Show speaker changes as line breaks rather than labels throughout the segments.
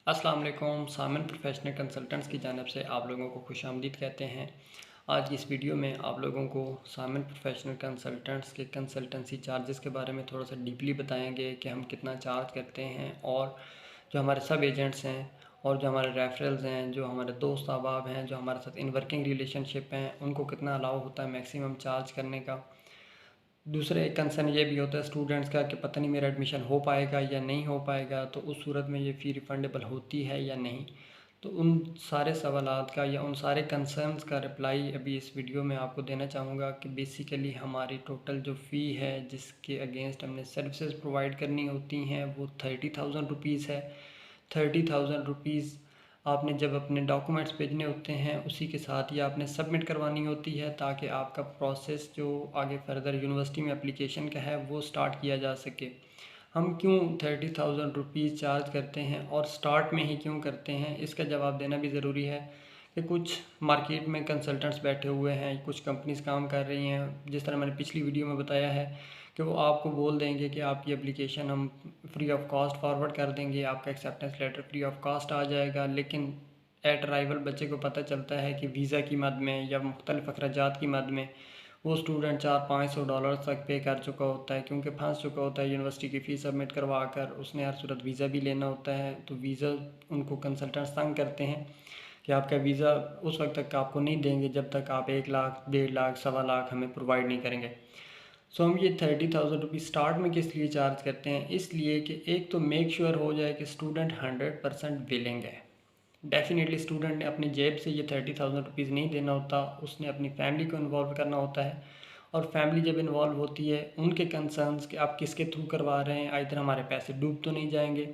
अस्सलाम वालेकुम। सामिन professional consultants की जानिब से आप लोगों को खुशामदीद कहते हैं। आज की इस वीडियो में आप लोगों को सामिन प्रोफेशनल कंसल्टेंट्स के कंसल्टेंसी चार्जेस के बारे में थोड़ा सा डीपली बताएंगे कि हम कितना चार्ज करते हैं, और जो हमारे सब एजेंट्स हैं और जो हमारे रेफरल्स हैं, जो हमारे दोस्त अहबाब हैं, जो हमारे साथ इन वर्किंग रिलेशनशिप हैं, उनको कितना अलाउ होता है मैक्सिमम चार्ज करने का। दूसरा एक कंसर्न ये भी होता है स्टूडेंट्स का कि पता नहीं मेरा एडमिशन हो पाएगा या नहीं हो पाएगा, तो उस सूरत में ये फ़ी रिफ़ंडेबल होती है या नहीं। तो उन सारे सवालात का या उन सारे कंसर्न्स का रिप्लाई अभी इस वीडियो में आपको देना चाहूँगा कि बेसिकली हमारी टोटल जो फ़ी है जिसके अगेंस्ट हमने सर्विसेज प्रोवाइड करनी होती हैं वो 30,000 रुपीज़ है। 30,000 रुपीज़ आपने जब अपने डॉक्यूमेंट्स भेजने होते हैं उसी के साथ ही आपने सबमिट करवानी होती है, ताकि आपका प्रोसेस जो आगे फर्दर यूनिवर्सिटी में एप्लीकेशन का है वो स्टार्ट किया जा सके। हम क्यों 30,000 रुपीज़ चार्ज करते हैं और स्टार्ट में ही क्यों करते हैं, इसका जवाब देना भी ज़रूरी है कि कुछ मार्केट में कंसल्टेंट्स बैठे हुए हैं, कुछ कंपनीज़ काम कर रही हैं, जिस तरह मैंने पिछली वीडियो में बताया है कि वो आपको बोल देंगे कि आपकी एप्लीकेशन हम फ्री ऑफ कॉस्ट फॉरवर्ड कर देंगे, आपका acceptance letter free of cost आ जाएगा। लेकिन एट अराइवल बच्चे को पता चलता है कि वीज़ा की मद में या मुख्तलिफ़ अखराजात की मद में वो स्टूडेंट $400-500 तक पे कर चुका होता है, क्योंकि फंस चुका होता है यूनिवर्सिटी की फ़ीस सबमिट करवा कर। उसने हर सूरत वीज़ा भी लेना होता है, तो वीज़ा उनको कंसल्टेंट्स तंग करते हैं कि आपका वीज़ा उस वक्त तक आपको नहीं देंगे जब तक आप 1 लाख 1.5 लाख 1.25 लाख हमें प्रोवाइड नहीं करेंगे। सो हम ये 30,000 रुपीज़ स्टार्ट में किस लिए चार्ज करते हैं, इसलिए कि एक तो मेक श्योर हो जाए कि स्टूडेंट 100% विलिंग है। डेफिनेटली स्टूडेंट ने अपनी जेब से ये 30,000 रुपीज़ नहीं देना होता, उसने अपनी फैमिली को इन्वॉल्व करना होता है। और फैमिली जब इन्वॉल्व होती है उनके कंसर्न्स कि आप किसके थ्रू करवा रहे हैं, इधर हमारे पैसे डूब तो नहीं जाएंगे।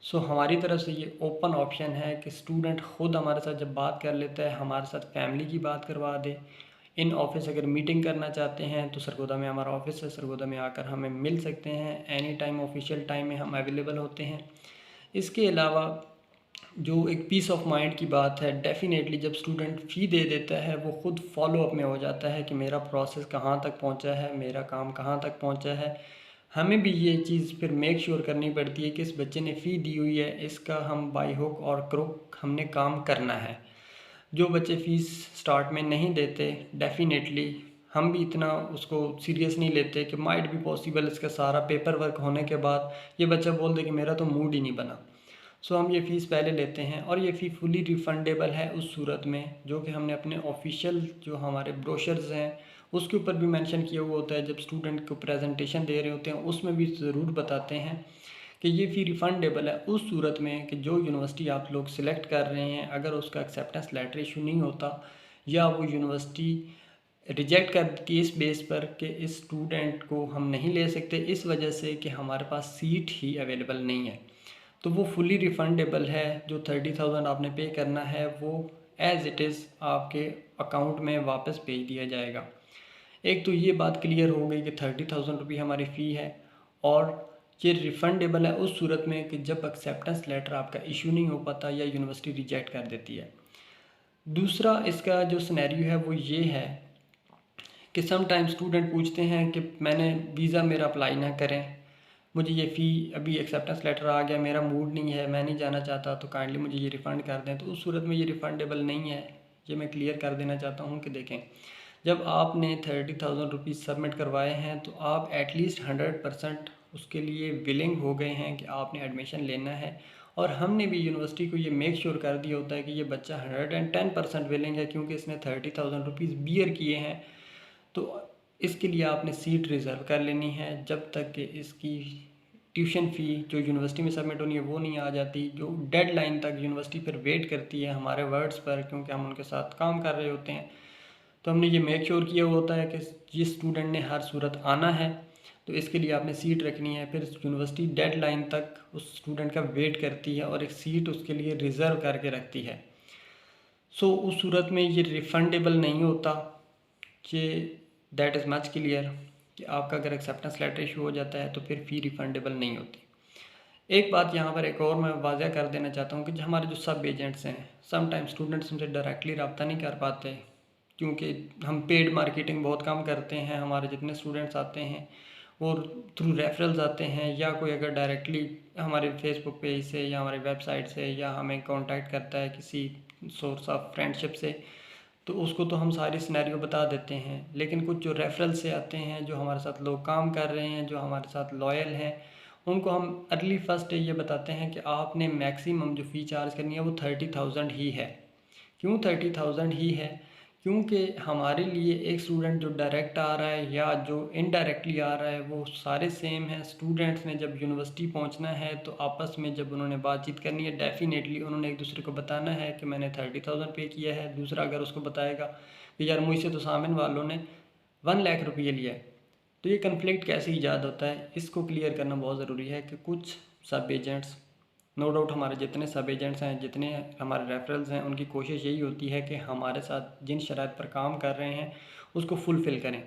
सो हमारी तरफ से ये ओपन ऑप्शन है कि स्टूडेंट ख़ुद हमारे साथ जब बात कर लेता है, हमारे साथ फैमिली की बात करवा दे। इन ऑफिस अगर मीटिंग करना चाहते हैं तो सरगोदा में हमारा ऑफिस है, सरगोदा में आकर हमें मिल सकते हैं। एनी टाइम ऑफिशियल टाइम में हम अवेलेबल होते हैं। इसके अलावा जो एक पीस ऑफ माइंड की बात है, डेफ़िनेटली जब स्टूडेंट फ़ी दे देता है वो ख़ुद फॉलो अप में हो जाता है कि मेरा प्रोसेस कहाँ तक पहुँचा है, मेरा काम कहाँ तक पहुँचा है। हमें भी ये चीज़ फिर मेक श्योर करनी पड़ती है कि इस बच्चे ने फ़ी दी हुई है, इसका हम बाई हुक और क्रुक हमने काम करना है। जो बच्चे फ़ीस स्टार्ट में नहीं देते, डेफ़िनेटली हम भी इतना उसको सीरियस नहीं लेते कि माइट भी पॉसिबल इसका सारा पेपर वर्क होने के बाद ये बच्चा बोल दे कि मेरा तो मूड ही नहीं बना। सो हम ये फ़ीस पहले लेते हैं और ये फ़ी फुली रिफ़ंडेबल है उस सूरत में जो कि हमने अपने ऑफिशियल जो हमारे ब्रोशर्स हैं उसके ऊपर भी मेंशन किया हुआ होता है। जब स्टूडेंट को प्रेजेंटेशन दे रहे होते हैं उसमें भी ज़रूर बताते हैं कि ये फ़ी रिफ़ंडेबल है उस सूरत में कि जो यूनिवर्सिटी आप लोग सिलेक्ट कर रहे हैं, अगर उसका एक्सेप्टेंस लेटर इशू नहीं होता या वो यूनिवर्सिटी रिजेक्ट कर देती है इस बेस पर कि इस स्टूडेंट को हम नहीं ले सकते इस वजह से कि हमारे पास सीट ही अवेलेबल नहीं है, तो वो फुली रिफ़ंडेबल है। जो 30,000 आपने पे करना है वो एज़ इट इज़ आपके अकाउंट में वापस भेज दिया जाएगा। एक तो ये बात क्लियर हो गई कि 30,000 रुपये हमारी फ़ी है, और ये रिफ़ंडेबल है उस सूरत में कि जब एक्सेप्टेंस लेटर आपका इशू नहीं हो पाता या यूनिवर्सिटी रिजेक्ट कर देती है। दूसरा इसका जो सिनेरियो है वो ये है कि सम टाइम स्टूडेंट पूछते हैं कि मैंने वीज़ा मेरा अप्लाई ना करें, मुझे ये फ़ी अभी एक्सेप्टेंस लेटर आ गया, मेरा मूड नहीं है, मैं नहीं जाना चाहता, तो काइंडली मुझे ये रिफ़ंड कर दें। तो उस सूरत में ये रिफ़ंडेबल नहीं है। ये मैं क्लियर कर देना चाहता हूँ कि देखें, जब आपने 30,000 रुपीज़ सबमिट करवाए हैं तो आप एटलीस्ट 100% उसके लिए विलिंग हो गए हैं कि आपने एडमिशन लेना है। और हमने भी यूनिवर्सिटी को ये मेक श्योर कर दिया होता है कि ये बच्चा 110% विलिंग है, क्योंकि इसने 30,000 रुपीज़ बियर किए हैं। तो इसके लिए आपने सीट रिज़र्व कर लेनी है जब तक कि इसकी ट्यूशन फ़ी जो यूनिवर्सिटी में सबमिट होनी है वो नहीं आ जाती। जो डेडलाइन तक यूनिवर्सिटी फिर वेट करती है हमारे वर्ड्स पर, क्योंकि हम उनके साथ काम कर रहे होते हैं। तो हमने ये मेक श्योर किया हुआ होता है कि जिस स्टूडेंट ने हर सूरत आना है तो इसके लिए आपने सीट रखनी है। फिर यूनिवर्सिटी डेडलाइन तक उस स्टूडेंट का वेट करती है और एक सीट उसके लिए रिज़र्व करके रखती है। सो उस सूरत में ये रिफ़ंडेबल नहीं होता। ये दैट इज़ मच क्लियर कि आपका अगर एक्सेप्टेंस लेटर इशू हो जाता है तो फिर फ़ी रिफ़ंडेबल नहीं होती। एक बात यहाँ पर एक और मैं वाज़ह कर देना चाहता हूँ कि जो हमारे जो सब एजेंट्स हैं, सम टाइम स्टूडेंट्स हमसे डायरेक्टली रब्ता नहीं कर पाते, क्योंकि हम पेड मार्केटिंग बहुत कम करते हैं। हमारे जितने स्टूडेंट्स आते हैं और थ्रू रेफरल्स आते हैं, या कोई अगर डायरेक्टली हमारे फेसबुक पेज से या हमारी वेबसाइट से या हमें कांटेक्ट करता है किसी सोर्स ऑफ फ्रेंडशिप से, तो उसको तो हम सारी सिनेरियो बता देते हैं। लेकिन कुछ जो रेफरल से आते हैं, जो हमारे साथ लोग काम कर रहे हैं, जो हमारे साथ लॉयल हैं, उनको हम अर्ली फर्स्ट ये बताते हैं कि आपने मैक्सिमम जो फ़ी चार्ज करनी है वो 30,000 ही है। क्यों 30,000 ही है? क्योंकि हमारे लिए एक स्टूडेंट जो डायरेक्ट आ रहा है या जो इनडायरेक्टली आ रहा है वो सारे सेम हैं। स्टूडेंट्स ने जब यूनिवर्सिटी पहुंचना है तो आपस में जब उन्होंने बातचीत करनी है, डेफिनेटली उन्होंने एक दूसरे को बताना है कि मैंने 30,000 पे किया है। दूसरा अगर उसको बताएगा कि यार मुझसे तो सामने वालों ने 1 लाख रुपये लिया है, तो ये कन्फ्लिक्ट कैसे ईजाद होता है, इसको क्लियर करना बहुत ज़रूरी है। कि कुछ सब एजेंट्स, नो डाउट हमारे जितने सब एजेंट्स हैं, जितने हमारे रेफरल्स हैं, उनकी कोशिश यही होती है कि हमारे साथ जिन शराइत पर काम कर रहे हैं उसको फुलफ़िल करें।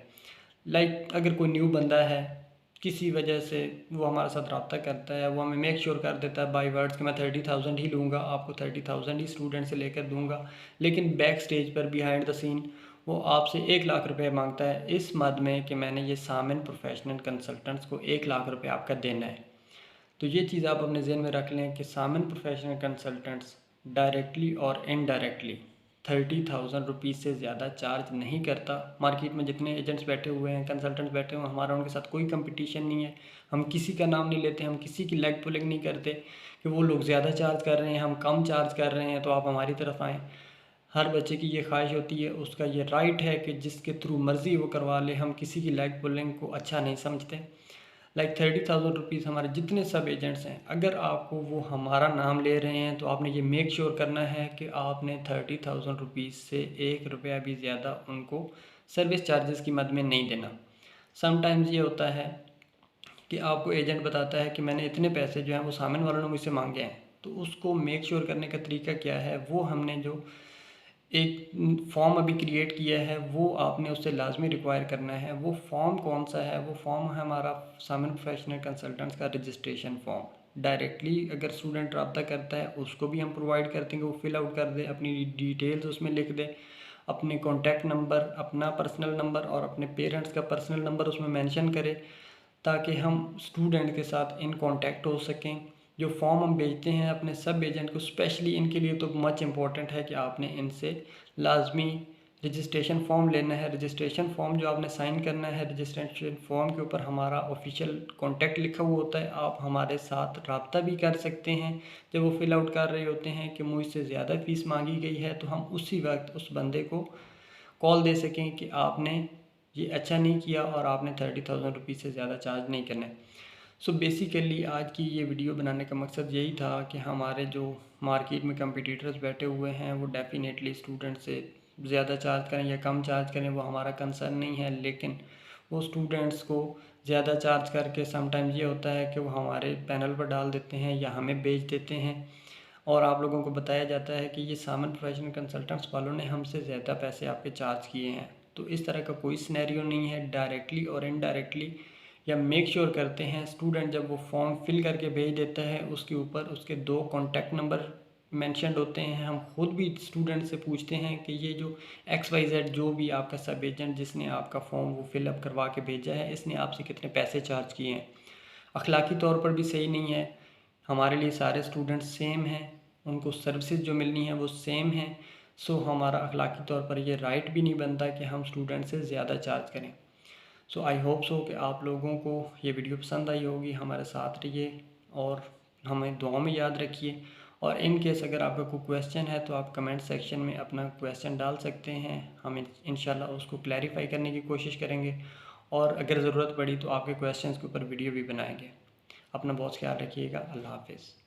लाइक अगर कोई न्यू बंदा है, किसी वजह से वो हमारे साथ रब्ता करता है, वो हमें मेक श्योर कर देता है बाई वर्ड्स कि मैं 30,000 ही लूँगा, आपको 30,000 ही स्टूडेंट से लेकर दूँगा, लेकिन बैक स्टेज पर बिहाइंड द सीन वो आपसे 1 लाख रुपये मांगता है इस मद में कि मैंने ये सामिन प्रोफेशनल कंसल्टेंट्स को 1 लाख रुपये आपका देना है। तो ये चीज़ आप अपने जहन में रख लें कि सामिन प्रोफेशनल कंसल्टेंट्स डायरेक्टली और इनडायरेक्टली 30,000 रुपीज़ से ज़्यादा चार्ज नहीं करता। मार्केट में जितने एजेंट्स बैठे हुए हैं, कंसल्टेंट्स बैठे हुए हैं, हमारा उनके साथ कोई कंपटीशन नहीं है। हम किसी का नाम नहीं लेते, हम किसी की लेग पुलिंग नहीं करते कि वो लोग ज़्यादा चार्ज कर रहे हैं, हम कम चार्ज कर रहे हैं तो आप हमारी तरफ आएँ। हर बच्चे की ये ख्वाहिश होती है, उसका ये राइट है कि जिसके थ्रू मर्ज़ी वो करवा ले। हम किसी की लेग पुलिंग को अच्छा नहीं समझते। लाइक 30,000 रुपीज़ हमारे जितने सब एजेंट्स हैं, अगर आपको वो हमारा नाम ले रहे हैं तो आपने ये मेक श्योर करना है कि आपने 30,000 रुपीज़ से 1 रुपया भी ज़्यादा उनको सर्विस चार्जेस की मद में नहीं देना। समटाइम्स ये होता है कि आपको एजेंट बताता है कि मैंने इतने पैसे जो हैं वो सामने वालों ने मुझसे मांगे हैं, तो उसको मेक श्योर करने का तरीका क्या है, वो हमने जो एक फॉर्म अभी क्रिएट किया है वो आपने उससे लाजमी रिक्वायर करना है। वो फॉर्म कौन सा है? वो फॉर्म है हमारा सामिन प्रोफेशनल कंसल्टेंट्स का रजिस्ट्रेशन फॉर्म। डायरेक्टली अगर स्टूडेंट रब्ता करता है उसको भी हम प्रोवाइड कर देंगे, वो फिल आउट कर दे, अपनी डिटेल्स उसमें लिख दे, अपने कॉन्टैक्ट नंबर, अपना पर्सनल नंबर और अपने पेरेंट्स का पर्सनल नंबर उसमें मेंशन करे, ताकि हम स्टूडेंट के साथ इन कांटेक्ट हो सकें। जो फॉर्म हम भेजते हैं अपने सब एजेंट को, स्पेशली इनके लिए तो मच इम्पॉर्टेंट है कि आपने इनसे लाजमी रजिस्ट्रेशन फॉर्म लेना है। रजिस्ट्रेशन फॉर्म जो आपने साइन करना है, रजिस्ट्रेशन फॉर्म के ऊपर हमारा ऑफिशियल कॉन्टैक्ट लिखा हुआ होता है। आप हमारे साथ रब्ता भी कर सकते हैं जब वो फिल आउट कर रहे होते हैं कि मुझसे ज़्यादा फ़ीस मांगी गई है, तो हम उसी वक्त उस बंदे को कॉल दे सकें कि आपने ये अच्छा नहीं किया और आपने 30,000 रुपीज़ से ज़्यादा चार्ज नहीं करना है। सो बेसिकली आज की ये वीडियो बनाने का मकसद यही था कि हमारे जो मार्केट में कंपटीटर्स बैठे हुए हैं वो डेफिनेटली स्टूडेंट से ज़्यादा चार्ज करें या कम चार्ज करें, वो हमारा कंसर्न नहीं है। लेकिन वो स्टूडेंट्स को ज़्यादा चार्ज करके समटाइम्स ये होता है कि वो हमारे पैनल पर डाल देते हैं या हमें बेच देते हैं, और आप लोगों को बताया जाता है कि ये सामन प्रोफेशनल कंसल्टेंट्स वालों ने हमसे ज़्यादा पैसे आपके चार्ज किए हैं। तो इस तरह का कोई सिनेरियो नहीं है। डायरेक्टली और इनडायरेक्टली या मेक श्योर करते हैं स्टूडेंट जब वो फॉर्म फिल करके भेज देता है उसके ऊपर उसके 2 कॉन्टैक्ट नंबर मेंशनड होते हैं। हम खुद भी स्टूडेंट से पूछते हैं कि ये जो XYZ जो भी आपका सब एजेंट जिसने आपका फॉर्म वो फिलअप करवा के भेजा है, इसने आपसे कितने पैसे चार्ज किए हैं। अखलाकी तौर पर भी सही नहीं है। हमारे लिए सारे स्टूडेंट सेम हैं, उनको सर्विसेज जो मिलनी है वो सेम है। सो हमारा अखलाकी तौर पर ये राइट भी नहीं बनता कि हम स्टूडेंट से ज़्यादा चार्ज करें। सो आई होप सो कि आप लोगों को ये वीडियो पसंद आई होगी। हमारे साथ रहिए और हमें दुआ में याद रखिए। और इन केस अगर आपका कोई क्वेश्चन है तो आप कमेंट सेक्शन में अपना क्वेश्चन डाल सकते हैं, हम इंशाल्लाह उसको क्लैरिफाई करने की कोशिश करेंगे। और अगर ज़रूरत पड़ी तो आपके क्वेश्चंस के ऊपर वीडियो भी बनाएंगे। अपना बहुत ख्याल रखिएगा। अल्लाह हाफिज़।